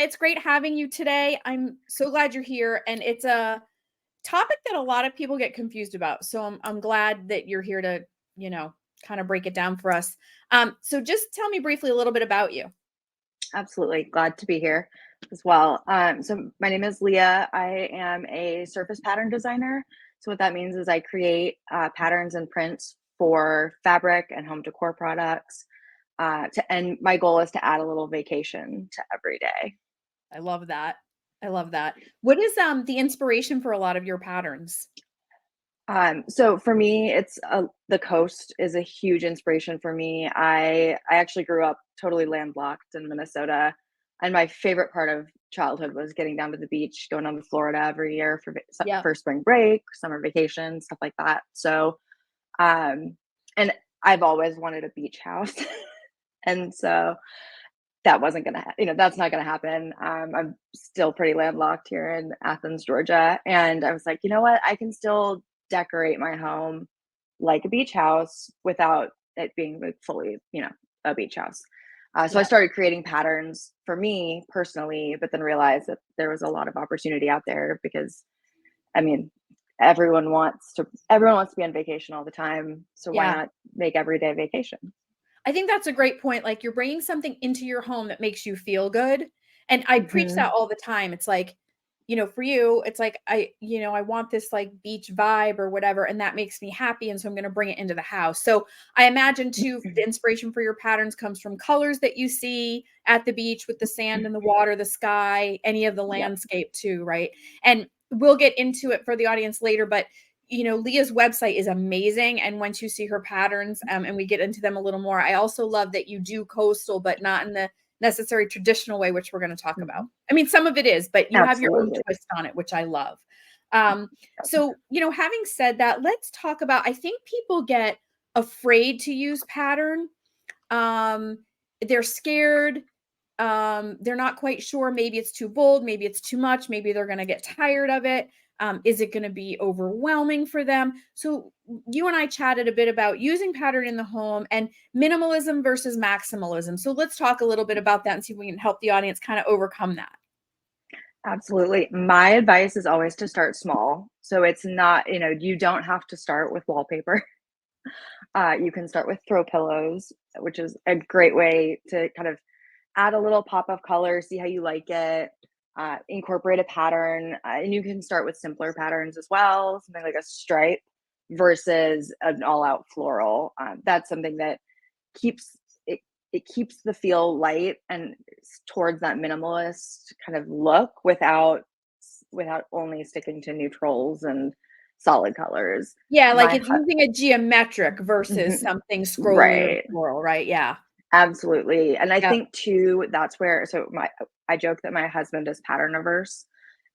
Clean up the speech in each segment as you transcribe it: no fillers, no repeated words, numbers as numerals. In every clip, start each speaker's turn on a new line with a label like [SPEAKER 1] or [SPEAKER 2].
[SPEAKER 1] it's great having you today. I'm so glad you're here, and it's a topic that a lot of people get confused about. So I'm glad that you're here to, you know, kind of break it down for us. So just tell me briefly a little bit about you.
[SPEAKER 2] Absolutely. Glad to be here as well. So my name is Leah. I am a surface pattern designer. So what that means is I create patterns and prints for fabric and home decor products. And my goal is to add a little vacation to every day.
[SPEAKER 1] I love that. I love that. What is the inspiration for a lot of your patterns?
[SPEAKER 2] So for me, the coast is a huge inspiration for me. I actually grew up totally landlocked in Minnesota, and my favorite part of childhood was getting down to the beach, going down to Florida every year
[SPEAKER 1] Yep.
[SPEAKER 2] for spring break, summer vacation, stuff like that. So, um, and I've always wanted a beach house, and so that wasn't gonna, that's not gonna happen. I'm still pretty landlocked here in Athens, Georgia, and I was like, you know what? I can still decorate my home like a beach house without it being like fully, a beach house. So I
[SPEAKER 1] Yep.
[SPEAKER 2] started creating patterns for me personally, but then realized that there was a lot of opportunity out there because, I mean, everyone wants to be on vacation all the time. So why
[SPEAKER 1] Yeah.
[SPEAKER 2] not make every day vacation?
[SPEAKER 1] I think that's a great point. Like you're bringing something into your home that makes you feel good. And I preach that
[SPEAKER 2] Hmm.
[SPEAKER 1] all the time. It's like, for you, it's like I want this like beach vibe or whatever, and that makes me happy. And so I'm going to bring it into the house. So I imagine too, the inspiration for your patterns comes from colors that you see at the beach with the sand and the water, the sky, any of the
[SPEAKER 2] Yep.
[SPEAKER 1] landscape too, right? And we'll get into it for the audience later, but Leah's website is amazing. And once you see her patterns, and we get into them a little more, I also love that you do coastal, but not in the necessary traditional way, which we're going to talk about.
[SPEAKER 2] Mhm.
[SPEAKER 1] I mean, some of it is, but you have your own
[SPEAKER 2] Absolutely.
[SPEAKER 1] twist on it, which I love. So, having said that, let's talk about, I think people get afraid to use pattern. Um, they're scared. They're not quite sure. Maybe it's too bold. Maybe it's too much. Maybe they're going to get tired of it. Is it going to be overwhelming for them? So you and I chatted a bit about using pattern in the home and minimalism versus maximalism. So let's talk a little bit about that and see if we can help the audience kind of overcome that.
[SPEAKER 2] Absolutely. My advice is always to start small. So it's not, you don't have to start with wallpaper. You can start with throw pillows, which is a great way to kind of add a little pop of color, see how you like it, incorporate a pattern. And you can start with simpler patterns as well, something like a stripe versus an all out floral. That's something that keeps it keeps the feel light and towards that minimalist kind of look without only sticking to neutrals and solid colors.
[SPEAKER 1] Yeah, like
[SPEAKER 2] My
[SPEAKER 1] it's using a geometric versus
[SPEAKER 2] hu-
[SPEAKER 1] something scrolly or
[SPEAKER 2] right.
[SPEAKER 1] floral, right? Yeah.
[SPEAKER 2] Absolutely. And I
[SPEAKER 1] Yep.
[SPEAKER 2] think too, that's where, so I joke that my husband is pattern averse.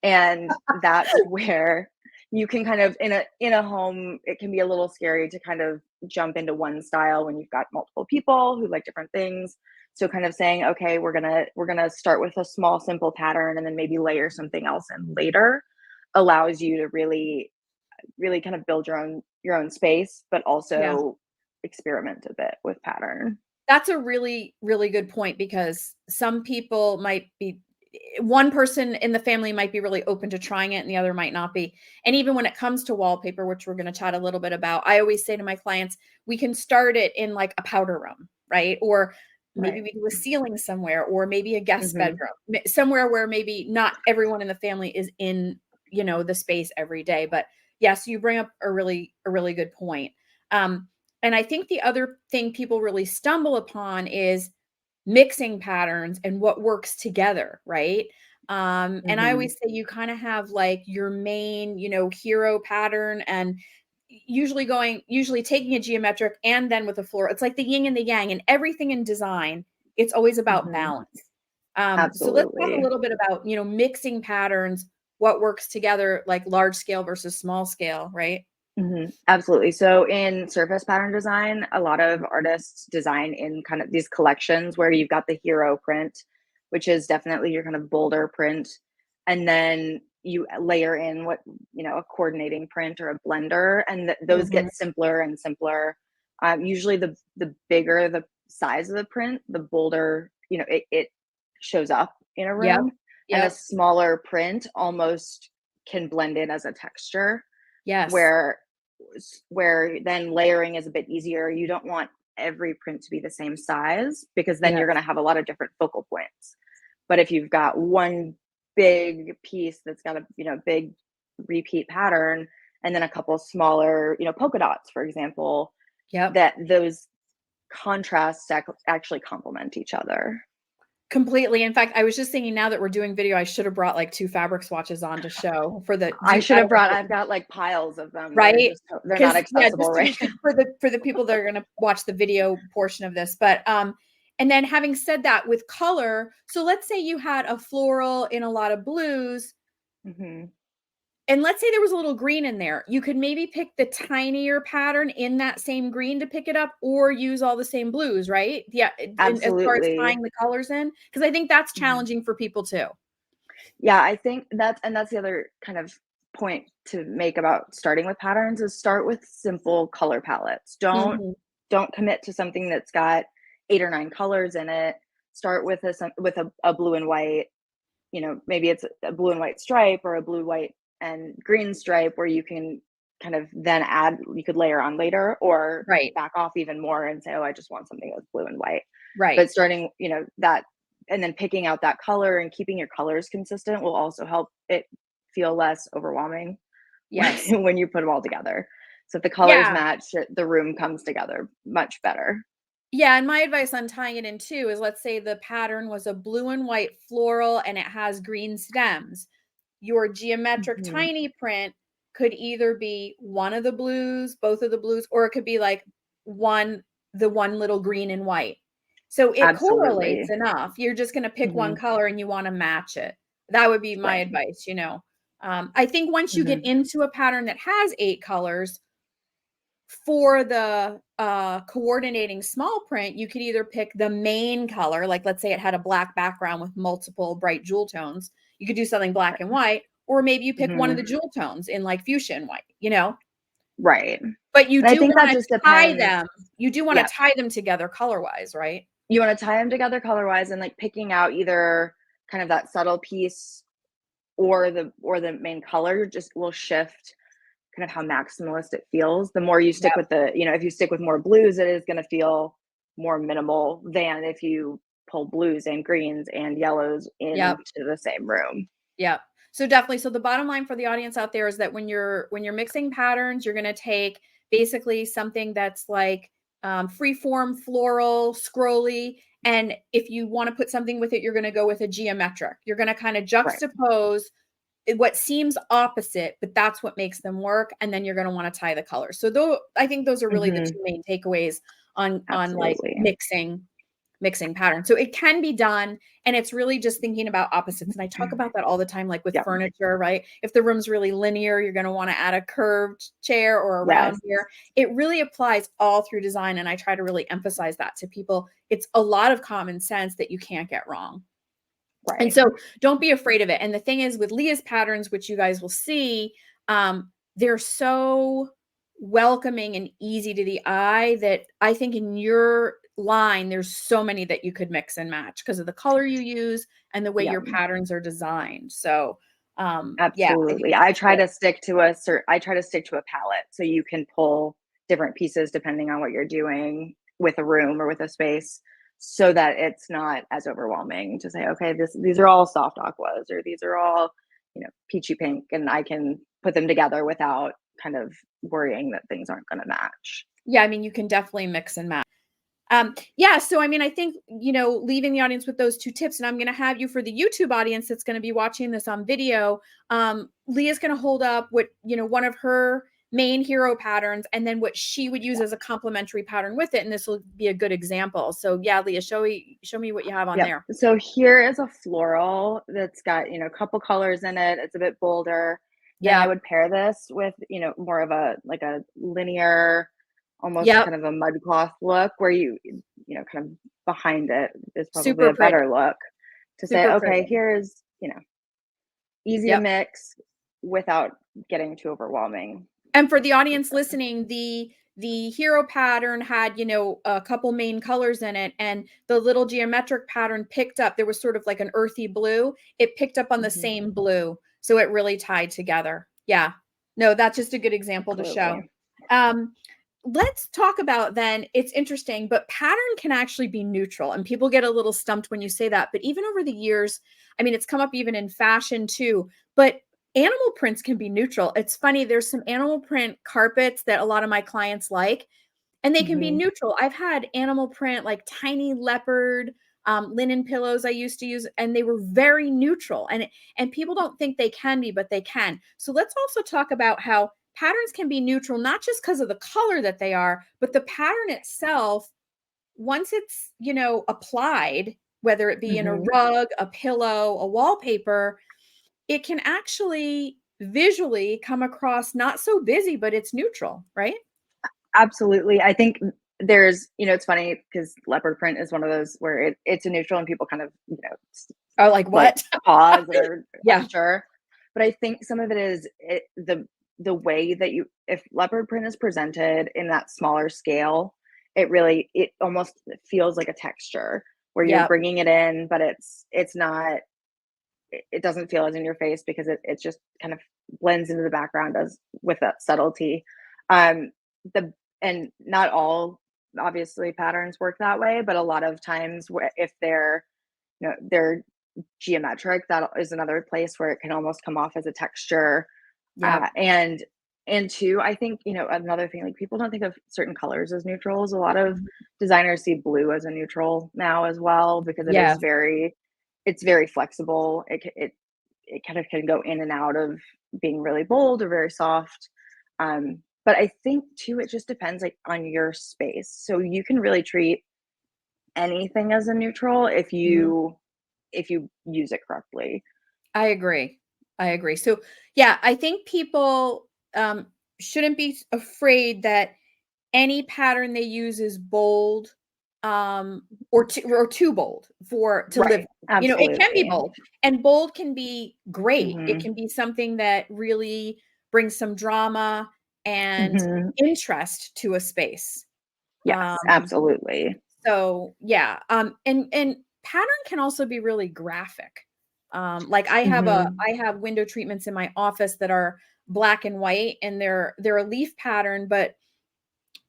[SPEAKER 2] And that's where you can kind of in a home, it can be a little scary to kind of jump into one style when you've got multiple people who like different things. So kind of saying, okay, we're gonna start with a small, simple pattern and then maybe layer something else in later allows you to really, really kind of build your own space, but
[SPEAKER 1] Yeah.
[SPEAKER 2] also experiment a bit with pattern.
[SPEAKER 1] That's a really, really good point because some people might be one person in the family might be really open to trying it and the other might not be. And even when it comes to wallpaper, which we're going to chat a little bit about, I always say to my clients, we can start it in like a powder room, right? Or maybe
[SPEAKER 2] Right.
[SPEAKER 1] we do a ceiling somewhere, or maybe a guest
[SPEAKER 2] Mhm.
[SPEAKER 1] bedroom, somewhere where maybe not everyone in the family is in, the space every day. But yes, you bring up a really good point. Um, and I think the other thing people really stumble upon is mixing patterns and what works together, right? And I
[SPEAKER 2] Mhm.
[SPEAKER 1] always say you kind of have like your main, hero pattern and usually taking a geometric and then with a floral. It's like the yin and the yang and everything in design, it's always about
[SPEAKER 2] Mhm.
[SPEAKER 1] balance. So let's talk a
[SPEAKER 2] Absolutely.
[SPEAKER 1] little bit about, mixing patterns, what works together, like large scale versus small scale, right?
[SPEAKER 2] Mhm. Absolutely. So in surface pattern design, a lot of artists design in kind of these collections where you've got the hero print, which is definitely your kind of bolder print, and then you layer in a coordinating print or a blender, and those
[SPEAKER 1] Mhm.
[SPEAKER 2] get simpler and simpler. Usually, the bigger the size of the print, the bolder it shows up in a
[SPEAKER 1] Yep.
[SPEAKER 2] room, and a
[SPEAKER 1] Yep.
[SPEAKER 2] smaller print almost can blend in as a texture
[SPEAKER 1] Yes.
[SPEAKER 2] where then layering is a bit easier. You don't want every print to be the same size because then
[SPEAKER 1] Yes.
[SPEAKER 2] you're going to have a lot of different focal points. But if you've got one big piece that's got a, big repeat pattern and then a couple smaller, polka dots, for example,
[SPEAKER 1] Yep.
[SPEAKER 2] that those contrasts actually complement each other.
[SPEAKER 1] Completely. In fact, I was just thinking now that we're doing video, I should have brought like 2 fabric swatches on to show for the
[SPEAKER 2] I should
[SPEAKER 1] I
[SPEAKER 2] have
[SPEAKER 1] don't know
[SPEAKER 2] brought,
[SPEAKER 1] if
[SPEAKER 2] I've got like piles of them.
[SPEAKER 1] right?
[SPEAKER 2] They're not
[SPEAKER 1] Because yeah,
[SPEAKER 2] accessible
[SPEAKER 1] just to
[SPEAKER 2] right
[SPEAKER 1] be
[SPEAKER 2] now.
[SPEAKER 1] for the people that are gonna watch the video portion of this, but, and then having said that with color, so let's say you had a floral in a lot of blues,
[SPEAKER 2] Hmm.
[SPEAKER 1] and let's say there was a little green in there. You could maybe pick the tinier pattern in that same green to pick it up or use all the same blues, right? Yeah, in as far as
[SPEAKER 2] Absolutely.
[SPEAKER 1] tying the colors in, because I think that's
[SPEAKER 2] Mhm.
[SPEAKER 1] challenging for people too.
[SPEAKER 2] Yeah, I think that's the other kind of point to make about starting with patterns is start with simple color palettes.
[SPEAKER 1] Mhm.
[SPEAKER 2] Don't commit to something that's got 8 or 9 colors in it. Start with a blue and white, maybe it's a blue and white stripe or a blue, white, and green stripe where you can kind of then you could layer on later or
[SPEAKER 1] Right,
[SPEAKER 2] back off even more and say, "Oh, I just want something that's blue and white."
[SPEAKER 1] right.
[SPEAKER 2] But starting, that and then picking out that color and keeping your colors consistent will also help it feel less overwhelming
[SPEAKER 1] Yes.
[SPEAKER 2] when you put them all together. So if the colors
[SPEAKER 1] Yeah.
[SPEAKER 2] match, the room comes together much better.
[SPEAKER 1] Yeah, and my advice on tying it in too is let's say the pattern was a blue and white floral and it has green stems. Your geometric
[SPEAKER 2] Mhm.
[SPEAKER 1] tiny print could either be one of the blues, both of the blues, or it could be like the one little green and white. So it correlates
[SPEAKER 2] Absolutely.
[SPEAKER 1] enough. You're just going to pick one
[SPEAKER 2] Mhm.
[SPEAKER 1] color and you want to match it. That would be my
[SPEAKER 2] Right.
[SPEAKER 1] advice. I think once you get
[SPEAKER 2] Mhm.
[SPEAKER 1] into a pattern that has 8 colors, for the coordinating small print, you could either pick the main color, like let's say it had a black background with multiple bright jewel tones. You could do something black and white, or maybe you pick one of
[SPEAKER 2] Mhm.
[SPEAKER 1] the jewel tones in like fuchsia and white.
[SPEAKER 2] Right. And
[SPEAKER 1] But you
[SPEAKER 2] I
[SPEAKER 1] do
[SPEAKER 2] think that
[SPEAKER 1] want to
[SPEAKER 2] just
[SPEAKER 1] tie
[SPEAKER 2] depends.
[SPEAKER 1] them. You do want to
[SPEAKER 2] Yeah.
[SPEAKER 1] tie them together color wise, right?
[SPEAKER 2] You wanna tie them together color-wise and, like, picking out either kind of that subtle piece or the main color just will shift kind of how maximalist it feels. The more you stick
[SPEAKER 1] Yep.
[SPEAKER 2] with if you stick with more blues, it is gonna feel more minimal than if you pull blues and greens and yellows
[SPEAKER 1] Yep.
[SPEAKER 2] into the same room.
[SPEAKER 1] Yeah. So definitely. So the bottom line for the audience out there is that when you're mixing patterns, you're going to take basically something that's like free form, floral, scrolly, and if you want to put something with it, you're going to go with a geometric. You're going to kind of
[SPEAKER 2] Right.
[SPEAKER 1] juxtapose what seems opposite, but that's what makes them work, and then you're going to want to tie the colors. So though I think those are really the
[SPEAKER 2] Mhm.
[SPEAKER 1] two main takeaways on like
[SPEAKER 2] Absolutely.
[SPEAKER 1] mixing patterns. So it can be done and it's really just thinking about opposites. And I talk about that all the time like with
[SPEAKER 2] Yep.
[SPEAKER 1] furniture, right? If the room's really linear, you're going to want to add a curved chair or a round
[SPEAKER 2] Yes.
[SPEAKER 1] chair. It really applies all through design and I try to really emphasize that to people. It's a lot of common sense that you can't get wrong. And
[SPEAKER 2] Right.
[SPEAKER 1] so don't be afraid of it. And the thing is with Leah's patterns, which you guys will see, they're so welcoming and easy to the eye that I think in your line, there's so many that you could mix and match because of the color you use and the way
[SPEAKER 2] Yep.
[SPEAKER 1] your patterns are designed. So yeah, I think
[SPEAKER 2] Absolutely.
[SPEAKER 1] that's it.
[SPEAKER 2] I try to stick to a palette so you can pull different pieces depending on what you're doing with a room or with a space so that it's not as overwhelming to say, okay, these are all soft aquas or these are all, peachy pink and I can put them together without kind of worrying that things aren't going to match.
[SPEAKER 1] Yeah, I mean, you can definitely mix and match. Yeah, so I mean, I think, leaving the audience with those 2 tips, and I'm gonna have you for the YouTube audience that's gonna be watching this on video, Leah's gonna hold up one of her main hero patterns and then what she would use as a complementary pattern with it, and this will be a good example. So yeah, Leah, show me what you have on
[SPEAKER 2] Yep.
[SPEAKER 1] there.
[SPEAKER 2] So here is a floral that's got, a couple colors in it. It's a bit bolder. Then I
[SPEAKER 1] Yep,
[SPEAKER 2] would pair this with, more of a linear, almost
[SPEAKER 1] yep,
[SPEAKER 2] kind of a mud cloth look where kind of behind it is probably
[SPEAKER 1] super
[SPEAKER 2] a
[SPEAKER 1] pretty,
[SPEAKER 2] better look to say,
[SPEAKER 1] super
[SPEAKER 2] okay,
[SPEAKER 1] pretty.
[SPEAKER 2] here's, easy to
[SPEAKER 1] Yep.
[SPEAKER 2] mix without getting too overwhelming.
[SPEAKER 1] And for the audience listening, the hero pattern had, a couple main colors in it, and the little geometric pattern picked up. There was sort of like an earthy blue. It picked up on the
[SPEAKER 2] Mhm.
[SPEAKER 1] same blue. So it really tied together. Yeah. No, that's just a good example to show.
[SPEAKER 2] Absolutely.
[SPEAKER 1] Um, let's talk about then, it's interesting, but pattern can actually be neutral. And people get a little stumped when you say that. But even over the years, I mean, it's come up even in fashion too. But animal prints can be neutral. It's funny, there's some animal print carpets that a lot of my clients like, and they can be
[SPEAKER 2] Mhm.
[SPEAKER 1] neutral. I've had animal print, like tiny leopard linen pillows I used to use, and they were very neutral. And people don't think they can be, but they can. So let's also talk about how patterns can be neutral, not just because of the color that they are, but the pattern itself. Once it's applied, whether it be in a
[SPEAKER 2] Mhm.
[SPEAKER 1] rug, a pillow, a wallpaper, it can actually visually come across not so busy, but it's neutral, right?
[SPEAKER 2] Absolutely. I think there's, it's funny because leopard print is one of those where it's a neutral and people kind of,
[SPEAKER 1] Oh, like
[SPEAKER 2] like
[SPEAKER 1] what?
[SPEAKER 2] pause or
[SPEAKER 1] Yeah.
[SPEAKER 2] unsure. But I think some of it is the way that if leopard print is presented in that smaller scale, it almost feels like a texture where you're
[SPEAKER 1] Yep.
[SPEAKER 2] bringing it in, but it's not it doesn't feel as in your face because it just kind of blends into the background as with that subtlety. Um, the and not all obviously patterns work that way, but a lot of times where if they're geometric, that is another place where it can almost come off as a texture.
[SPEAKER 1] Yep.
[SPEAKER 2] And two, I think, another thing, like people don't think of certain colors as neutrals. A lot of
[SPEAKER 1] Mhm.
[SPEAKER 2] designers see blue as a neutral now as well because
[SPEAKER 1] Yes.
[SPEAKER 2] it's very flexible. It kind of can go in and out of being really bold or very soft. But I think too, it just depends like on your space. So you can really treat anything as a neutral
[SPEAKER 1] Mhm.
[SPEAKER 2] if you use it correctly.
[SPEAKER 1] I agree. I agree. So, yeah, I think people shouldn't be afraid that any pattern they use is bold, or too bold for to live
[SPEAKER 2] Right.
[SPEAKER 1] with. It can be
[SPEAKER 2] Absolutely.
[SPEAKER 1] bold, and bold can be great. It
[SPEAKER 2] Mhm.
[SPEAKER 1] can be something that really brings some drama and
[SPEAKER 2] Mhm.
[SPEAKER 1] interest to a space.
[SPEAKER 2] Yes,
[SPEAKER 1] Um,
[SPEAKER 2] absolutely.
[SPEAKER 1] so yeah, and pattern can also be really graphic. Like
[SPEAKER 2] Mhm.
[SPEAKER 1] I have window treatments in my office that are black and white, and they're a leaf pattern, but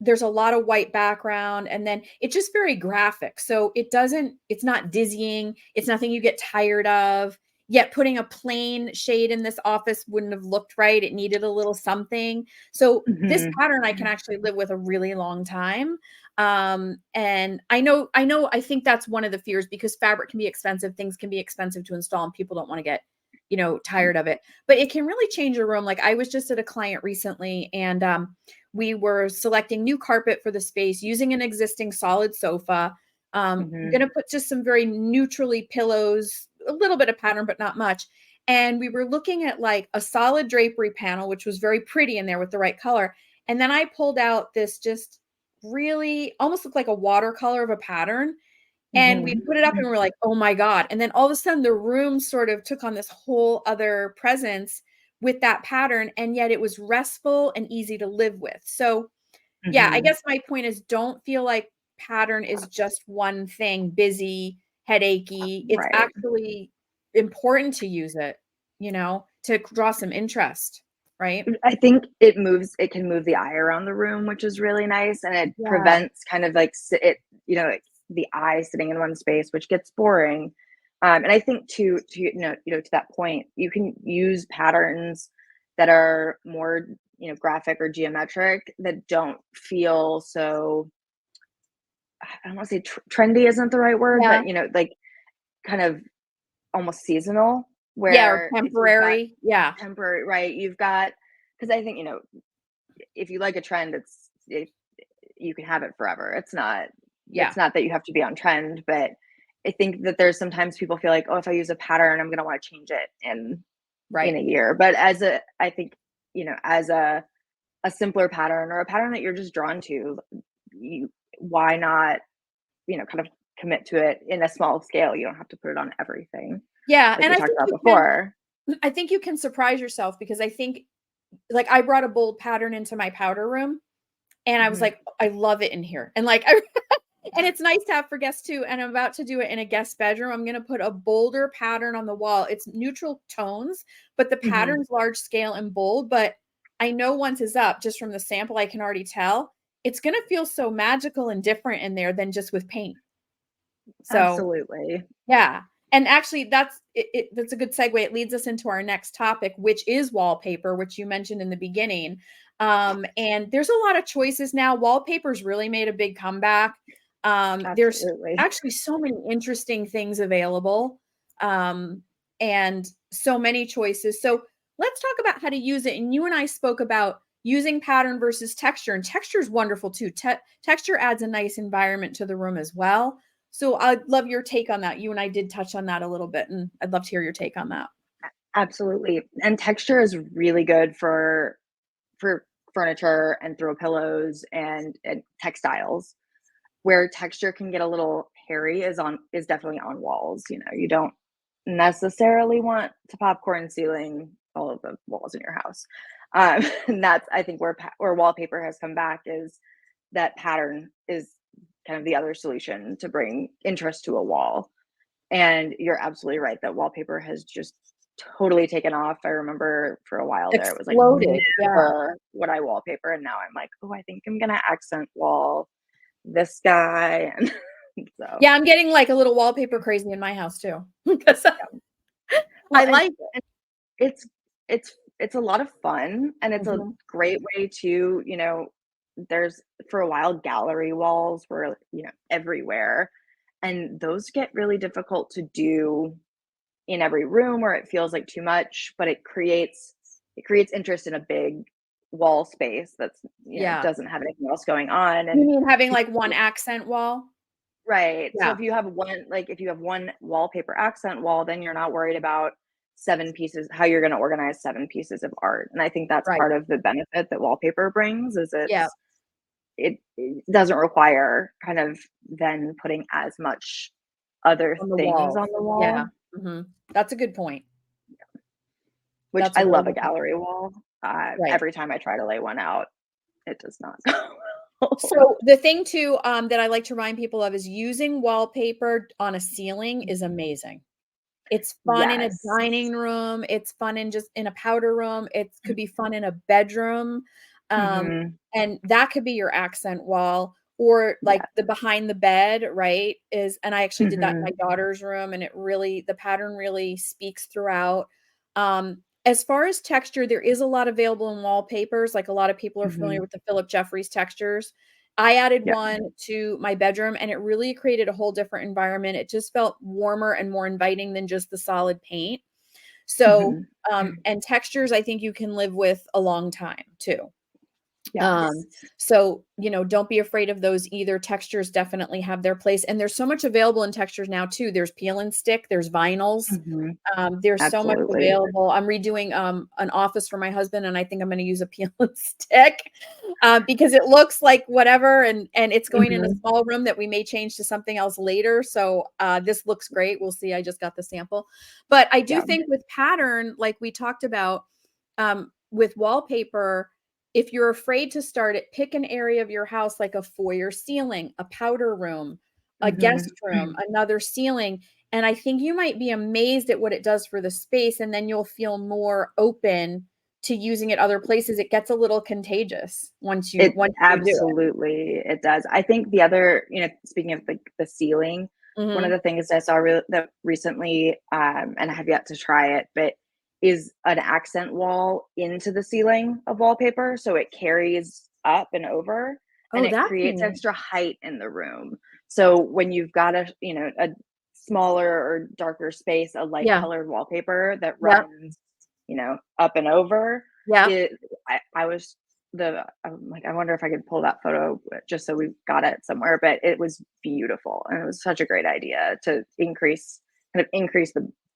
[SPEAKER 1] there's a lot of white background, and then it's just very graphic. So it's not dizzying. It's nothing you get tired of. Yet putting a plain shade in this office wouldn't have looked right. It needed a little something. So this
[SPEAKER 2] Mhm.
[SPEAKER 1] pattern I can actually live with a really long time. And I think that's one of the fears, because fabric can be expensive, things can be expensive to install, and people don't want to get, tired of it. But it can really change a room. Like I was just at a client recently, and we were selecting new carpet for the space using an existing solid sofa.
[SPEAKER 2] Mhm.
[SPEAKER 1] Gonna put just some very neutrally pillows, a little bit of pattern, but not much. And we were looking at like a solid drapery panel, which was very pretty in there with the right color. And then I pulled out this just really almost looked like a watercolor of a pattern. And we
[SPEAKER 2] Mhm.
[SPEAKER 1] put it up and we're like, "Oh my god." And then all of a sudden the room sort of took on this whole other presence with that pattern, and yet it was restful and easy to live with. So, yeah, I
[SPEAKER 2] Mhm.
[SPEAKER 1] guess my point is, don't feel like pattern is just one thing, busy, headachy. It's
[SPEAKER 2] Right.
[SPEAKER 1] actually important to use it, to draw some interest, right?
[SPEAKER 2] I think it can move the eye around the room, which is really nice, and it
[SPEAKER 1] Yeah.
[SPEAKER 2] prevents kind of like like the eye sitting in one space, which gets boring. And I think to to that point, you can use patterns that are more graphic or geometric that don't feel so. I don't want to say trendy isn't the right word,
[SPEAKER 1] Yeah.
[SPEAKER 2] but like kind of almost seasonal,
[SPEAKER 1] Yeah, or
[SPEAKER 2] where if you've got
[SPEAKER 1] temporary. Yeah,
[SPEAKER 2] temporary, right? You've got because I think if you like a trend, you can have it forever.
[SPEAKER 1] yeah,
[SPEAKER 2] It's not that you have to be on trend, but I think that there's sometimes people feel like, oh, if I use a pattern, I'm going to want to change it in
[SPEAKER 1] right.
[SPEAKER 2] a year. But I think as a simpler pattern or a pattern that you're just drawn to, you why not kind of commit to it in a small scale. You don't have to put it on everything,
[SPEAKER 1] Yeah,
[SPEAKER 2] like
[SPEAKER 1] and
[SPEAKER 2] we talked about before.
[SPEAKER 1] I think you can surprise yourself, because I think, like, I brought a bold pattern into my powder room, And I was
[SPEAKER 2] Mhm.
[SPEAKER 1] like, I love it in here. And like, and it's nice to have for guests too. And I'm about to do it in a guest bedroom. I'm going to put a bolder pattern on the wall. It's neutral tones, but the
[SPEAKER 2] Mhm.
[SPEAKER 1] pattern's large scale and bold. But I know once it's up, just from the sample, I can already tell it's going to feel so magical and different in there than just with paint. So
[SPEAKER 2] Absolutely.
[SPEAKER 1] yeah. And actually that's a good segue. It leads us into our next topic, which is wallpaper, which you mentioned in the beginning. And there's a lot of choices now. Wallpaper's really made a big comeback. There's
[SPEAKER 2] Absolutely.
[SPEAKER 1] actually so many interesting things available. Um, and so many choices. So let's talk about how to use it. And you and I spoke about using pattern versus texture, and texture is wonderful too. Texture adds a nice environment to the room as well. So I'd love your take on that. You and I did touch on that a little bit, and I'd love to hear your take on that.
[SPEAKER 2] Absolutely. And texture is really good for furniture and throw pillows and textiles. Where texture can get a little hairy is definitely on walls. You know, you don't necessarily want to popcorn ceiling all of the walls in your house. And that's I think where wallpaper has come back is that pattern is kind of the other solution to bring interest to a wall. And you're absolutely right that wallpaper has just totally taken off. I remember for a while there, it was like,
[SPEAKER 1] Exploded, yeah.
[SPEAKER 2] never would I wallpaper, and now I'm like, "Oh, I think I'm gonna accent wall this guy," and so,
[SPEAKER 1] Yeah, I'm getting, like, a little wallpaper crazy in my house too, 'cause
[SPEAKER 2] yeah.
[SPEAKER 1] I
[SPEAKER 2] Well,
[SPEAKER 1] like it.
[SPEAKER 2] and it's a lot of fun, and it's a
[SPEAKER 1] Mhm.
[SPEAKER 2] great way to, there's for a while, gallery walls were, everywhere, and those get really difficult to do in every room where it feels like too much, but it creates interest in a big wall space that's,
[SPEAKER 1] Yeah.
[SPEAKER 2] doesn't have anything else going on.
[SPEAKER 1] You
[SPEAKER 2] And
[SPEAKER 1] mean having,
[SPEAKER 2] you
[SPEAKER 1] like, one accent wall?
[SPEAKER 2] right. So
[SPEAKER 1] Yeah,
[SPEAKER 2] if you have one wallpaper accent wall, then you're not worried about seven pieces, how you're going to organize seven pieces of art. And I think that's
[SPEAKER 1] right.
[SPEAKER 2] part of the benefit that wallpaper brings is
[SPEAKER 1] Yeah,
[SPEAKER 2] it doesn't require kind of then putting as much other
[SPEAKER 1] on the
[SPEAKER 2] things
[SPEAKER 1] walls.
[SPEAKER 2] on the
[SPEAKER 1] Yeah.
[SPEAKER 2] wall.
[SPEAKER 1] Mhm. That's a good point.
[SPEAKER 2] Which
[SPEAKER 1] That's a
[SPEAKER 2] I
[SPEAKER 1] really
[SPEAKER 2] love a
[SPEAKER 1] good point.
[SPEAKER 2] gallery wall.
[SPEAKER 1] Right.
[SPEAKER 2] Every time I try to lay one out, it does not go well.
[SPEAKER 1] So the thing too, that I like to remind people of is using wallpaper on a ceiling is amazing. It's fun in a
[SPEAKER 2] Yes.
[SPEAKER 1] dining room, it's fun in just in a powder room, it could be fun in a bedroom, um,
[SPEAKER 2] Mhm.
[SPEAKER 1] and that could be your accent wall or, like,
[SPEAKER 2] Yeah.
[SPEAKER 1] the behind the bed, right, is and I actually did that in
[SPEAKER 2] Mhm.
[SPEAKER 1] my daughter's room, and it really the pattern really speaks throughout. As far as texture, there is a lot available in wallpapers, like, a lot of people are familiar
[SPEAKER 2] Mhm.
[SPEAKER 1] with the Philip Jeffries textures. I added
[SPEAKER 2] Yep.
[SPEAKER 1] one to my bedroom, and it really created a whole different environment. It just felt warmer and more inviting than just the solid paint. So,
[SPEAKER 2] Mhm.
[SPEAKER 1] and textures, I think you can live with a long time too. Um,
[SPEAKER 2] Yes.
[SPEAKER 1] so, don't be afraid of those either. Textures definitely have their place, and there's so much available in textures now too. There's peel and stick, there's vinyls.
[SPEAKER 2] Mhm.
[SPEAKER 1] There's so much
[SPEAKER 2] Absolutely.
[SPEAKER 1] available. I'm redoing an office for my husband, and I think I'm going to use a peel and stick because it looks like whatever, and it's going in a
[SPEAKER 2] Mhm.
[SPEAKER 1] small room that we may change to something else later. So this looks great. We'll see. I just got the sample, but I do
[SPEAKER 2] Yeah.
[SPEAKER 1] think with pattern, like we talked about, with wallpaper, if you're afraid to start it, pick an area of your house like a foyer ceiling, a powder room, a guest
[SPEAKER 2] Mhm.
[SPEAKER 1] room, another ceiling, and I think you might be amazed at what it does for the space, and then you'll feel more open to using it other places. It gets a little contagious once you do it.
[SPEAKER 2] It does. I think the other, speaking of the ceiling, one of
[SPEAKER 1] Mhm.
[SPEAKER 2] the things I saw that recently, and I have yet to try it, but is an accent wall into the ceiling of wallpaper, so it carries up and over, and
[SPEAKER 1] Oh,
[SPEAKER 2] it
[SPEAKER 1] that's
[SPEAKER 2] creates
[SPEAKER 1] neat.
[SPEAKER 2] extra height in the room. So when you've got a smaller or darker space, a light
[SPEAKER 1] Yeah.
[SPEAKER 2] colored wallpaper that
[SPEAKER 1] Yep.
[SPEAKER 2] runs, up and over,
[SPEAKER 1] Yep.
[SPEAKER 2] it I was I'm like, I wonder if I could pull that photo just so we've got it somewhere, but it was beautiful, and it was such a great idea to increase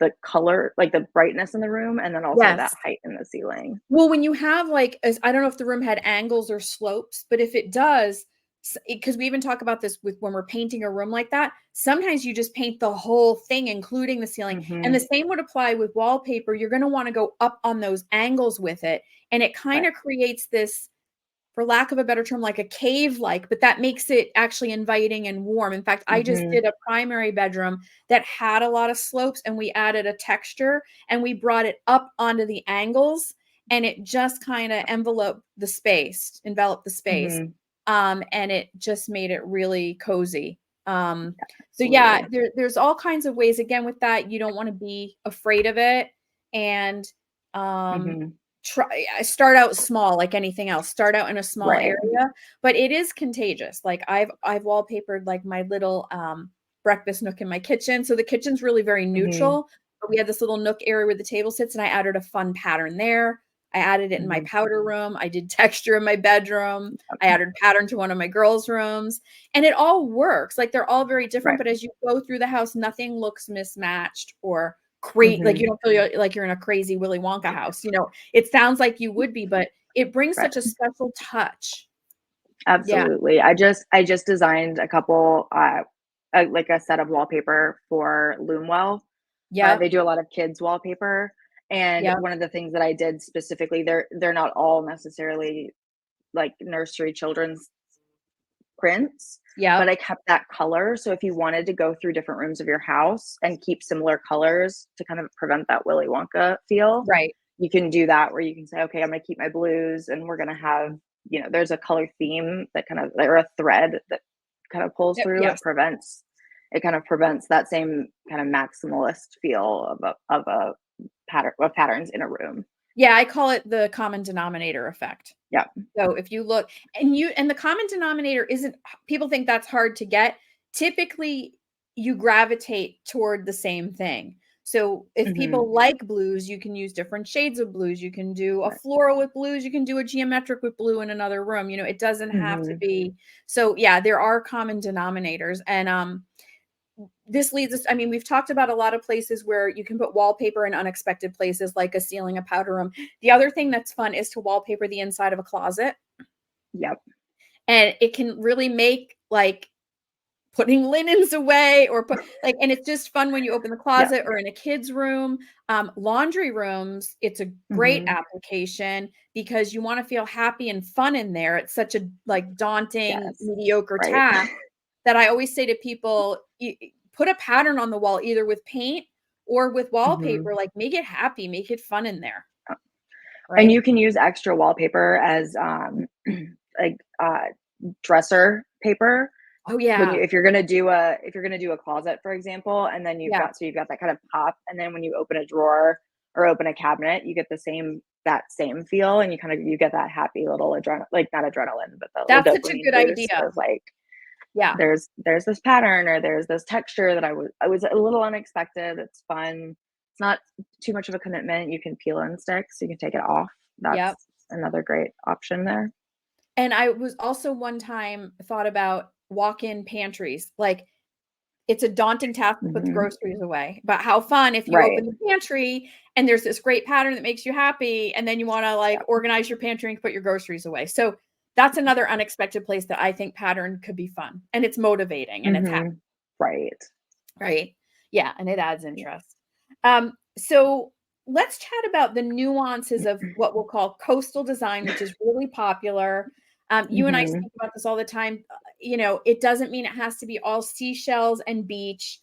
[SPEAKER 2] the color, like the brightness in the room, and then also that
[SPEAKER 1] Yes.
[SPEAKER 2] height in the ceiling.
[SPEAKER 1] Well, when you have, like, as I don't know if the room had angles or slopes, but if it does, because we even talk about this with when we're painting a room like that, sometimes you just paint the whole thing, including the ceiling. And the
[SPEAKER 2] Mhm.
[SPEAKER 1] same would apply with wallpaper. You're going to want to go up on those angles with it. And it kind
[SPEAKER 2] Right.
[SPEAKER 1] of creates this for lack of a better term, like a cave-like, but that makes it actually inviting and warm. In fact, I just
[SPEAKER 2] Mhm.
[SPEAKER 1] did a primary bedroom that had a lot of slopes, and we added a texture, and we brought it up onto the angles, and it just kinda enveloped the space,
[SPEAKER 2] Mhm.
[SPEAKER 1] and it just made it really cozy. So yeah,
[SPEAKER 2] Absolutely.
[SPEAKER 1] there's all kinds of ways, again, with that, you don't wanna be afraid of it, and, um,
[SPEAKER 2] Mhm.
[SPEAKER 1] start out small like anything else. Start out in a small
[SPEAKER 2] Right.
[SPEAKER 1] area, but it is contagious. Like I've wallpapered like my little breakfast nook in my kitchen. So the kitchen's really very
[SPEAKER 2] Mhm.
[SPEAKER 1] neutral, but we had this little nook area where the table sits and I added a fun pattern there. I added it in my
[SPEAKER 2] Mhm.
[SPEAKER 1] powder room. I did texture in my bedroom. I added pattern to one of my girls' rooms. And it all works. Like they're all very different,
[SPEAKER 2] Right.
[SPEAKER 1] but as you go through the house, nothing looks mismatched or like you
[SPEAKER 2] Mhm.
[SPEAKER 1] don't feel like you're in a crazy Willy Wonka house. It sounds like you would be, but it brings
[SPEAKER 2] Right.
[SPEAKER 1] such a special touch. Yeah.
[SPEAKER 2] Absolutely. I just designed a couple, like a set of wallpaper for Loomwell. They
[SPEAKER 1] Yep.
[SPEAKER 2] do a lot of kids wallpaper, and
[SPEAKER 1] Yep.
[SPEAKER 2] one of the things that I did specifically, they're not all necessarily like nursery children's prints, but
[SPEAKER 1] Yep.
[SPEAKER 2] I kept that color. So if you wanted to go through different rooms of your house and keep similar colors to kind of prevent that Willy Wonka feel,
[SPEAKER 1] Right.
[SPEAKER 2] you can do that where you can say, okay, I'm gonna keep my blues and we're gonna have, there's a color theme that kind of or a thread that kind of pulls
[SPEAKER 1] Yep.
[SPEAKER 2] through.
[SPEAKER 1] Yes.
[SPEAKER 2] It kind of prevents that same kind of maximalist feel of a patterns in a room.
[SPEAKER 1] Yeah, I call it the common denominator effect.
[SPEAKER 2] Yeah.
[SPEAKER 1] So if you look and the common denominator isn't people think that's hard to get. Typically, you gravitate toward the same thing. So if
[SPEAKER 2] Hmm.
[SPEAKER 1] people like blues, you can use different shades of blues. You can do a
[SPEAKER 2] Right.
[SPEAKER 1] floral with blues, you can do a geometric with blue in another room. It doesn't have to
[SPEAKER 2] Hmm.
[SPEAKER 1] be so yeah, there are common denominators. And this leads us, I mean, we've talked about a lot of places where you can put wallpaper in unexpected places like a ceiling, a powder room. The other thing that's fun is to wallpaper the inside of a closet,
[SPEAKER 2] Yep.
[SPEAKER 1] and it can really make like putting linens away or put like and it's just fun when you open the
[SPEAKER 2] Yep.
[SPEAKER 1] closet or in a kid's room. Laundry rooms, it's a great
[SPEAKER 2] Hmm.
[SPEAKER 1] application because you want to feel happy and fun in there. It's such a like daunting,
[SPEAKER 2] Yes.
[SPEAKER 1] mediocre
[SPEAKER 2] Right.
[SPEAKER 1] task that I always say to people, put a pattern on the wall either with paint or with
[SPEAKER 2] Hmm.
[SPEAKER 1] wallpaper, like make it happy, make it fun in there,
[SPEAKER 2] And
[SPEAKER 1] right?
[SPEAKER 2] you can use extra wallpaper as like dresser paper
[SPEAKER 1] Oh
[SPEAKER 2] when you
[SPEAKER 1] yeah.
[SPEAKER 2] if you're gonna do a closet, for example, and then
[SPEAKER 1] Yeah.
[SPEAKER 2] you've got that kind of pop, and then when you open a drawer or open a cabinet, you get that same feel, and you get that happy little like not adrenaline, but the little
[SPEAKER 1] That's such a
[SPEAKER 2] dopamine
[SPEAKER 1] good
[SPEAKER 2] boost
[SPEAKER 1] idea.
[SPEAKER 2] of like
[SPEAKER 1] Yeah.
[SPEAKER 2] there's this pattern or there's this texture that I was a little unexpected. It's fun. It's not too much of a commitment. You can peel and stick, so you can take it off.
[SPEAKER 1] Yep.
[SPEAKER 2] That's another great option there.
[SPEAKER 1] And I was also one time thought about walk-in pantries. Like, it's a daunting task to put the
[SPEAKER 2] Mhm.
[SPEAKER 1] groceries away, but how fun if you
[SPEAKER 2] Right.
[SPEAKER 1] open the pantry and there's this great pattern that makes you happy, and then you wanna, like,
[SPEAKER 2] Yep.
[SPEAKER 1] organize your pantry and put your groceries away. So, that's another unexpected place that I think pattern could be fun, and it's motivating, and it's happy.
[SPEAKER 2] Mhm. Right.
[SPEAKER 1] Right? Yeah, and it adds
[SPEAKER 2] Yeah.
[SPEAKER 1] interest. So let's chat about the nuances of what we'll call coastal design, which is really popular. You and I
[SPEAKER 2] Mhm.
[SPEAKER 1] speak about this all the time. It doesn't mean it has to be all seashells and beach.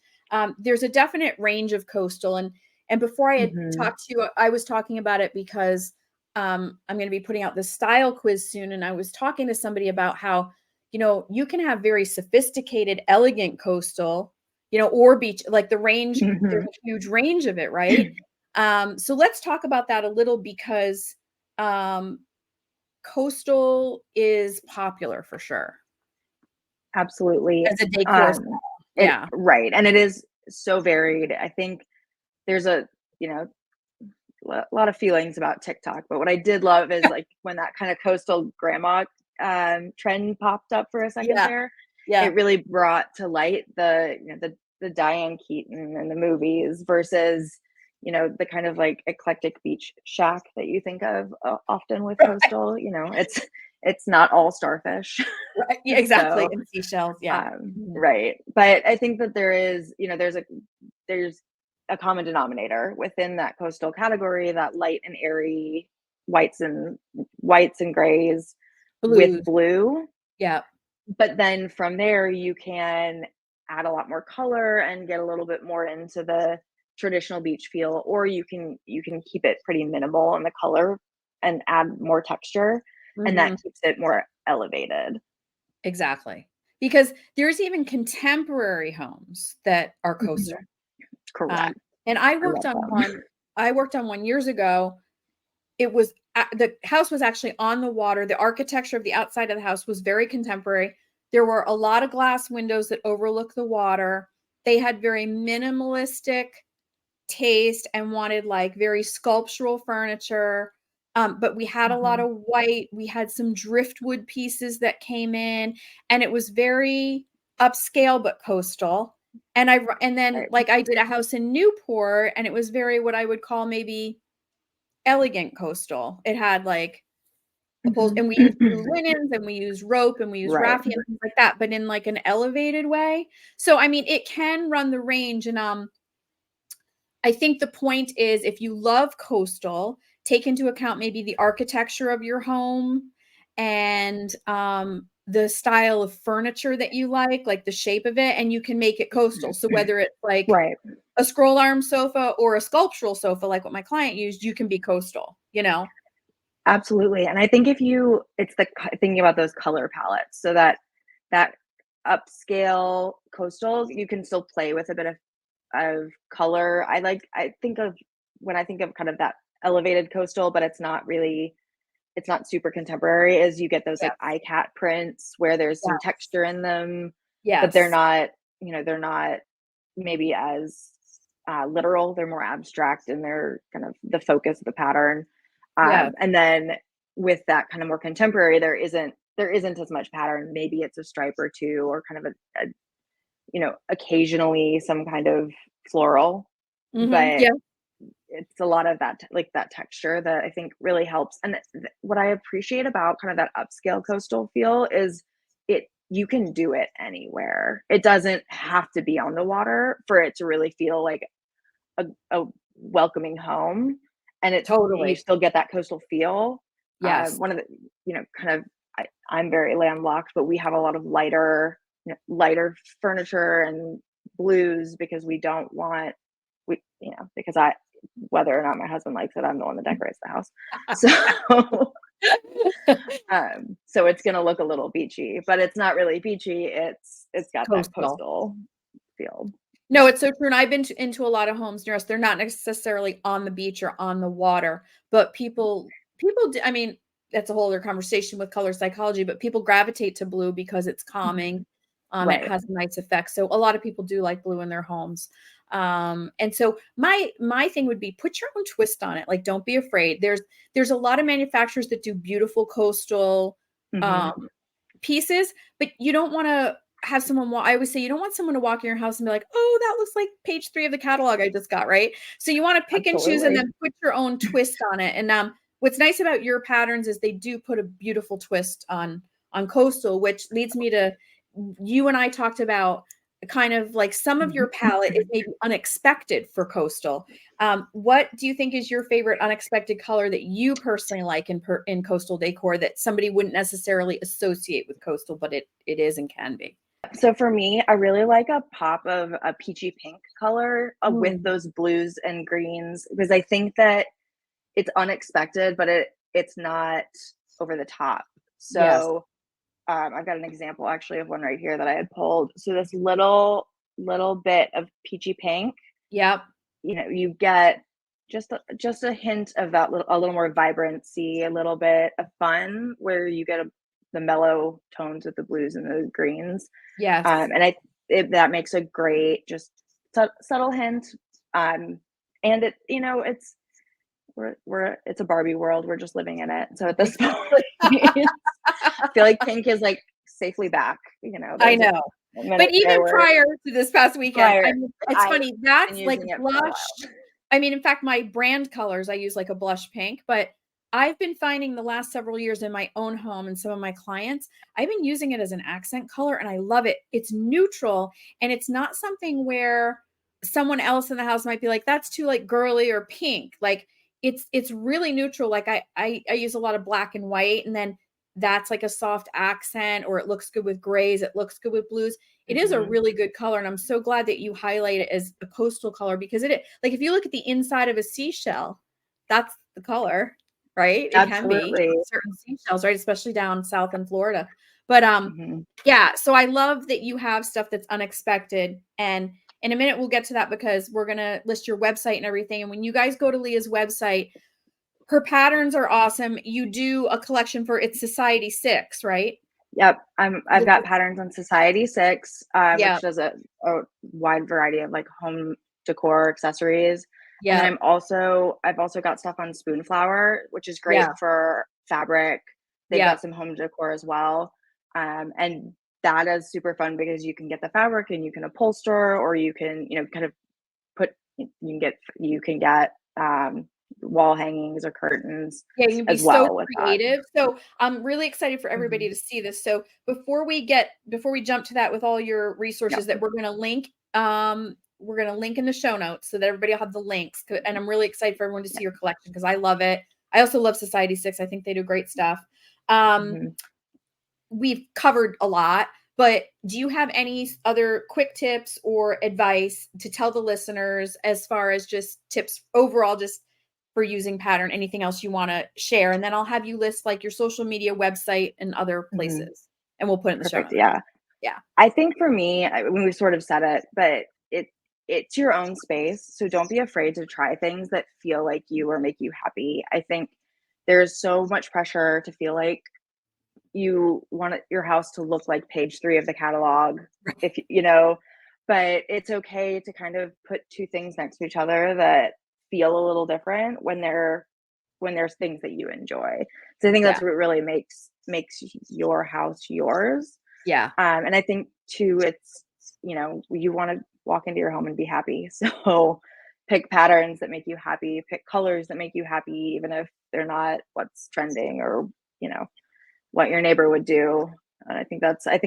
[SPEAKER 1] There's a definite range of coastal, and before I had
[SPEAKER 2] Mhm.
[SPEAKER 1] talked to you, I was talking about it because I'm going to be putting out this style quiz soon, and I was talking to somebody about how you can have very sophisticated, elegant coastal or beach, like the range, there's
[SPEAKER 2] Mhm.
[SPEAKER 1] a huge range of it, right? So let's talk about that a little because um, coastal is popular for sure
[SPEAKER 2] Absolutely.
[SPEAKER 1] as a decor style.
[SPEAKER 2] Um, it
[SPEAKER 1] Yeah.
[SPEAKER 2] right, and it is so varied. I think there's you know, lot of feelings about TikTok, but what I did love is, like, when that kinda coastal grandma, trend popped up for a second
[SPEAKER 1] Yeah.
[SPEAKER 2] there,
[SPEAKER 1] Yeah.
[SPEAKER 2] it really brought to light the Diane Keaton in the movies versus, the kind of, like, eclectic beach shack that you think of, often with
[SPEAKER 1] Right.
[SPEAKER 2] coastal, it's not all starfish.
[SPEAKER 1] Right. Yeah, exactly.
[SPEAKER 2] So,
[SPEAKER 1] And seashells. Yeah. Mhm.
[SPEAKER 2] right, but I think that there's a common denominator within that coastal category, that light and airy whites and whites and grays, with
[SPEAKER 1] Blues.
[SPEAKER 2] blue.
[SPEAKER 1] Yeah.
[SPEAKER 2] But then from there, you can add a lot more color and get a little bit more into the traditional beach feel, or you can keep it pretty minimal in the color and add more texture, and that
[SPEAKER 1] Mhm.
[SPEAKER 2] keeps it more elevated.
[SPEAKER 1] Exactly. Because there's even contemporary homes that are
[SPEAKER 2] Mhm.
[SPEAKER 1] coastal. Um,
[SPEAKER 2] Correct.
[SPEAKER 1] and
[SPEAKER 2] I love them.
[SPEAKER 1] I worked on one years ago. It was the house was actually on the water. The architecture of the outside of the house was very contemporary. There were a lot of glass windows that overlook the water. They had very minimalistic taste and wanted like very sculptural furniture. But we had a lot
[SPEAKER 2] Mhm.
[SPEAKER 1] of white. We had some driftwood pieces that came in, and it was very upscale but coastal. And then
[SPEAKER 2] Right.
[SPEAKER 1] like I did a house in Newport, and it was very what I would call maybe elegant coastal. It had like
[SPEAKER 2] Mhm.
[SPEAKER 1] and we used blue linens and we used rope and we used
[SPEAKER 2] Right.
[SPEAKER 1] raffia and things like that, but in like an elevated way. So I mean, it can run the range, and I think the point is if you love coastal, take into account maybe the architecture of your home and the style of furniture that you like the shape of it, and you can make it coastal. So whether it's like
[SPEAKER 2] Right.
[SPEAKER 1] a scroll arm sofa or a sculptural sofa, like what my client used, you can be coastal, you know?
[SPEAKER 2] Absolutely, and I think if you it's the co thinking about those color palettes, so that upscale coastals, you can still play with a bit of color. I think of when I think of kind of that elevated coastal, but it's not super contemporary, is you get those, like,
[SPEAKER 1] Yes.
[SPEAKER 2] iCat prints where there's some
[SPEAKER 1] Yes.
[SPEAKER 2] texture in them, but they're
[SPEAKER 1] Yes.
[SPEAKER 2] not, they're not maybe as, literal, they're more abstract and they're kind of the focus of the pattern.
[SPEAKER 1] Yes.
[SPEAKER 2] And then with that kind of more contemporary, there isn't as much pattern. Maybe it's a stripe or two or kind of occasionally some kind of floral,
[SPEAKER 1] Mhm.
[SPEAKER 2] but
[SPEAKER 1] Yeah.
[SPEAKER 2] it's a lot of that like that texture that I think really helps. And what I appreciate about kind of that upscale coastal feel is you can do it anywhere. It doesn't have to be on the water for it to really feel like a welcoming home, and you
[SPEAKER 1] Totally.
[SPEAKER 2] still get that coastal feel.
[SPEAKER 1] Yes.
[SPEAKER 2] One of the kind of I'm very landlocked, but we have a lot of lighter furniture and blues because we don't want we because I whether or not my husband likes it, I'm the one that decorates the house. So so it's gonna look a little beachy, but it's not really beachy. It's got that
[SPEAKER 1] Coastal.
[SPEAKER 2] coastal feel.
[SPEAKER 1] No, it's so true, and I've been into a lot of homes near us. They're not necessarily on the beach or on the water, but people do, I mean, that's a whole other conversation with color psychology, but people gravitate to blue because it's calming.
[SPEAKER 2] Mhm.
[SPEAKER 1] It
[SPEAKER 2] Right.
[SPEAKER 1] has a nice effect. So a lot of people do like blue in their homes. And so my thing would be put your own twist on it. Like don't be afraid. There's a lot of manufacturers that do beautiful coastal
[SPEAKER 2] Mhm.
[SPEAKER 1] um pieces, but you don't wanna have someone I always say you don't want someone to walk in your house and be like, "Oh, that looks like page 3 of the catalog I just got," right? So you wanna pick and choose and
[SPEAKER 2] Absolutely.
[SPEAKER 1] then put your own twist on it, and, what's nice about your patterns is they do put a beautiful twist on coastal, which leads me to you and I talked about kind of like some of your
[SPEAKER 2] Mhm.
[SPEAKER 1] palette is maybe unexpected for coastal. What do you think is your favorite unexpected color that you personally like in coastal decor that somebody wouldn't necessarily associate with coastal, but it is and can be?
[SPEAKER 2] So for me, I really like a pop of a peachy pink color, with
[SPEAKER 1] Mm,
[SPEAKER 2] those blues and greens because I think that it's unexpected, but it's not over the top.
[SPEAKER 1] yes.
[SPEAKER 2] So, I've got an example actually of one right here that I had pulled. So this little bit of peachy pink,
[SPEAKER 1] Yep.
[SPEAKER 2] you get just a hint of that a little more vibrancy, a little bit of fun where you get the mellow tones with the blues and the greens.
[SPEAKER 1] Yes.
[SPEAKER 2] And that makes a great just subtle hint. And it's it's a Barbie world. We're just living in it. So at this point,
[SPEAKER 1] Exactly.
[SPEAKER 2] I feel like pink is like safely back.
[SPEAKER 1] I
[SPEAKER 2] There's a
[SPEAKER 1] know. But
[SPEAKER 2] minute
[SPEAKER 1] even
[SPEAKER 2] there where
[SPEAKER 1] prior to this past weekend, I
[SPEAKER 2] prior
[SPEAKER 1] mean, it's
[SPEAKER 2] I've
[SPEAKER 1] funny,
[SPEAKER 2] been
[SPEAKER 1] that's like
[SPEAKER 2] using it for a
[SPEAKER 1] blush.
[SPEAKER 2] while.
[SPEAKER 1] I mean, in fact, my brand colors, I use like a blush pink, but I've been finding the last several years in my own home and some of my clients, I've been using it as an accent color and I love it. It's neutral and it's not something where someone else in the house might be like, that's too like girly or pink. Like it's really neutral. Like I use a lot of black and white and then that's like a soft accent, or it looks good with grays, it looks good with blues. It is a
[SPEAKER 2] Mhm.
[SPEAKER 1] really good color. And I'm so glad that you highlight it as a coastal color, because like if you look at the inside of a seashell, that's the color, right? It can be
[SPEAKER 2] Absolutely.
[SPEAKER 1] certain seashells, right? Especially down south in Florida. But
[SPEAKER 2] Mhm.
[SPEAKER 1] yeah, so I love that you have stuff that's unexpected. And in a minute, we'll get to that because we're going to list your website and everything. And when you guys go to Leah's website, her patterns are awesome. You do a collection for it's Society 6, right?
[SPEAKER 2] Yep, I've
[SPEAKER 1] Which
[SPEAKER 2] got
[SPEAKER 1] is,
[SPEAKER 2] patterns on Society 6,
[SPEAKER 1] yeah,
[SPEAKER 2] which does a wide variety of, like, home decor accessories, and then
[SPEAKER 1] yeah,
[SPEAKER 2] I've also got stuff on Spoonflower, which is great
[SPEAKER 1] yeah,
[SPEAKER 2] for fabric. They've
[SPEAKER 1] yeah,
[SPEAKER 2] got some home decor as well, and that is super fun because you can get the fabric and you can upholster, or you can, kind of put you can get, wall hangings or curtains
[SPEAKER 1] yeah. You can be
[SPEAKER 2] as
[SPEAKER 1] so
[SPEAKER 2] well with that.
[SPEAKER 1] creative. So I'm really excited for everybody
[SPEAKER 2] Mhm.
[SPEAKER 1] to see this. So before we jump to that with all your resources
[SPEAKER 2] Yep.
[SPEAKER 1] that we're gonna link in the show notes so that everybody will have the links. And I'm really excited for everyone to see
[SPEAKER 2] Yep.
[SPEAKER 1] your collection because I love it. I also love Society 6. I think they do great stuff. Um,
[SPEAKER 2] Mhm.
[SPEAKER 1] we've covered a lot, but do you have any other quick tips or advice to tell the listeners as far as just tips overall, just for using pattern? Anything else you want to share? And then I'll have you list like your social media website and other
[SPEAKER 2] Mhm.
[SPEAKER 1] places, and we'll put it in the show
[SPEAKER 2] Perfect,
[SPEAKER 1] notes.
[SPEAKER 2] yeah.
[SPEAKER 1] Yeah.
[SPEAKER 2] I think for me, when we sort of said it, but it's your own space, so don't be afraid to try things that feel like you or make you happy. I think there's so much pressure to feel like you want your house to look like page 3 of the catalog, if but it's okay to kind of put 2 things next to each other that feel a little different when there's things that you enjoy. So I think
[SPEAKER 1] Yeah.
[SPEAKER 2] that's what really makes your house yours.
[SPEAKER 1] Yeah.
[SPEAKER 2] And I think too, it's, you want to walk into your home and be happy. So pick patterns that make you happy, pick colors that make you happy, even if they're not what's trending or, you know, what your neighbor would do. And I think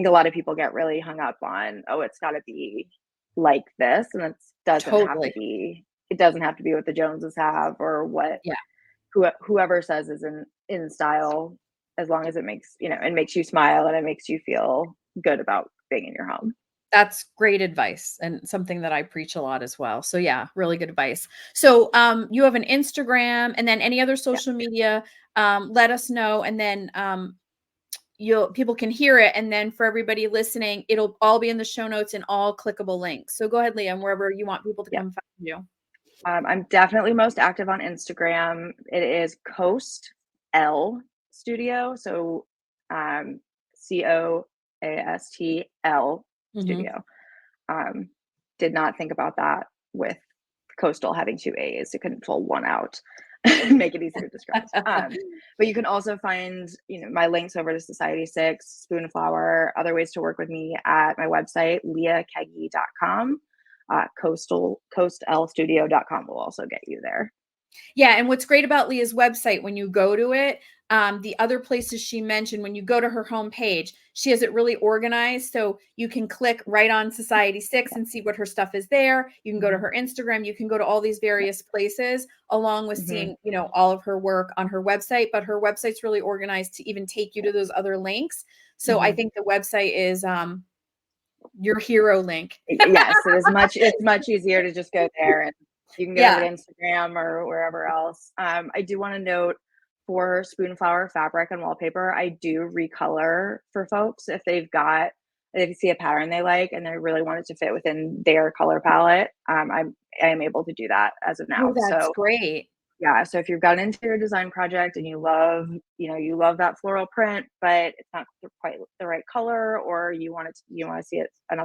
[SPEAKER 2] a lot of people get really hung up on, oh, it's got to be like this. And
[SPEAKER 1] Totally.
[SPEAKER 2] it doesn't have to be what the Joneses have or what
[SPEAKER 1] Yeah.
[SPEAKER 2] whoever says is in style, as long as it makes you smile and it makes you feel good about being in your home.
[SPEAKER 1] That's great advice and something that I preach a lot as well. So yeah, really good advice. So you have an Instagram and then any other
[SPEAKER 2] Yeah,
[SPEAKER 1] social media, let us know, and then you'll people can hear it, and then for everybody listening, it'll all be in the show notes and all clickable links. So go ahead, Liam, wherever you want people to
[SPEAKER 2] yeah.
[SPEAKER 1] come find you.
[SPEAKER 2] I'm definitely most active on Instagram. It is Coast L Studio, so COASTL
[SPEAKER 1] Mhm.
[SPEAKER 2] Studio. Um, did not think about that with coastal having 2 A's. It couldn't pull one out, make it easier to describe. But you can also find, my links over to Society 6, Spoonflower, other ways to work with me at my website, leahkeggi.com. Coastlstudio.com will also get you there.
[SPEAKER 1] Yeah, and what's great about Leah's website, when you go to it, the other places she mentioned, when you go to her homepage, she has it really organized. So you can click right on Society 6
[SPEAKER 2] Yeah.
[SPEAKER 1] and see what her stuff is there. You can go to
[SPEAKER 2] Mhm.
[SPEAKER 1] her Instagram. You can go to all these
[SPEAKER 2] Yeah.
[SPEAKER 1] various places along with
[SPEAKER 2] Mhm.
[SPEAKER 1] seeing, all of her work on her website. But her website's really organized to even take you
[SPEAKER 2] Yeah.
[SPEAKER 1] to those other links. So I
[SPEAKER 2] Mhm.
[SPEAKER 1] think the website is your hero link.
[SPEAKER 2] Yes, it's much easier to just go there, and you can get over to
[SPEAKER 1] Yeah.
[SPEAKER 2] Instagram or wherever else. I do wanna note for Spoonflower fabric and wallpaper, I do recolor for folks if you see a pattern they like and they really want it to fit within their color palette. I am able to do that as of
[SPEAKER 1] Oh,
[SPEAKER 2] now.
[SPEAKER 1] that's
[SPEAKER 2] So
[SPEAKER 1] great.
[SPEAKER 2] yeah, so if you've got an interior design project and you love that floral print, but it's not quite the right color, or you want to see it in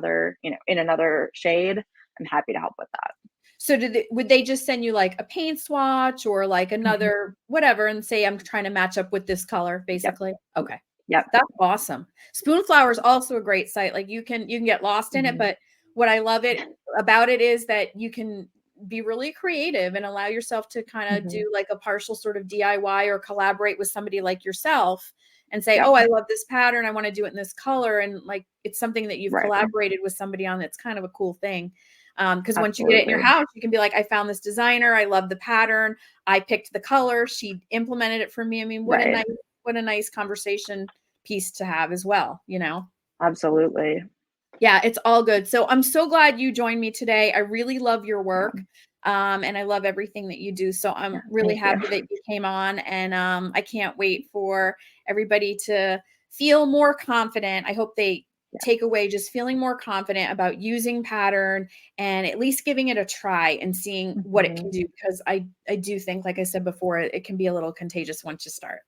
[SPEAKER 2] another shade, I'm happy to help with that.
[SPEAKER 1] So would they just send you like a paint swatch or like
[SPEAKER 2] Mhm.
[SPEAKER 1] another whatever and say, I'm trying to match up with this color,
[SPEAKER 2] Yep.
[SPEAKER 1] basically? Okay.
[SPEAKER 2] Yep.
[SPEAKER 1] That's awesome. Spoonflower is also a great site. Like you can get lost in it,
[SPEAKER 2] Mhm.
[SPEAKER 1] but what I love it about it is that you can be really creative and allow yourself to kind of
[SPEAKER 2] Mhm.
[SPEAKER 1] do like a partial sort of DIY or collaborate with somebody like yourself and say,
[SPEAKER 2] Yep.
[SPEAKER 1] "Oh, I love this pattern. I want to do it in this color." And like it's something that you've
[SPEAKER 2] Right.
[SPEAKER 1] collaborated with somebody on that's kind of a cool thing. Because once you get it in your
[SPEAKER 2] Absolutely.
[SPEAKER 1] house, you can be like, I found this designer. I love the pattern. I picked the color. She implemented it for me. I mean,
[SPEAKER 2] Right.
[SPEAKER 1] what a nice conversation piece to have as well, you know?
[SPEAKER 2] Absolutely.
[SPEAKER 1] Yeah, it's all good. So I'm so glad you joined me today. I really love your
[SPEAKER 2] Yeah,
[SPEAKER 1] work. And I love everything that you do. So
[SPEAKER 2] yeah,
[SPEAKER 1] I'm really
[SPEAKER 2] thank you.
[SPEAKER 1] happy that you came on, and I can't wait for everybody to feel more confident. I hope they
[SPEAKER 2] Yeah.
[SPEAKER 1] take away just feeling more confident about using pattern and at least giving it a try and seeing what it can
[SPEAKER 2] Mhm.
[SPEAKER 1] do, because I do think, like I said before, it can be a little contagious once you start.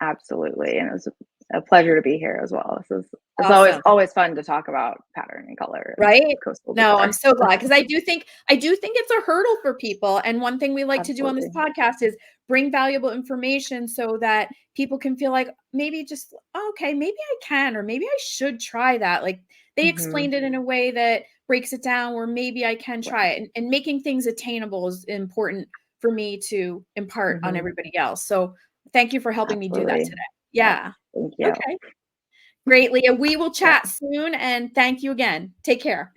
[SPEAKER 2] Absolutely, and it was a pleasure to be here as well. It's always
[SPEAKER 1] Awesome.
[SPEAKER 2] always fun to talk about pattern and color and
[SPEAKER 1] Right?
[SPEAKER 2] coastal
[SPEAKER 1] No, I'm
[SPEAKER 2] decor.
[SPEAKER 1] so glad, because I do think it's a hurdle for people, and one thing we like to do on this
[SPEAKER 2] Absolutely.
[SPEAKER 1] podcast is bring valuable information so that people can feel like maybe just, "Oh, okay, maybe I can, or maybe I should try that." Like, they
[SPEAKER 2] Mhm.
[SPEAKER 1] explained it in a way that breaks it down where maybe I can try
[SPEAKER 2] Right.
[SPEAKER 1] it, and making things attainable is important for me to impart on
[SPEAKER 2] Mhm.
[SPEAKER 1] everybody else. So, thank you for helping me do that
[SPEAKER 2] Absolutely.
[SPEAKER 1] today.
[SPEAKER 2] Yep.
[SPEAKER 1] Yeah.
[SPEAKER 2] Thank you.
[SPEAKER 1] Okay. Great, Leah. We will
[SPEAKER 2] Yeah.
[SPEAKER 1] chat soon, and thank you again. Take care.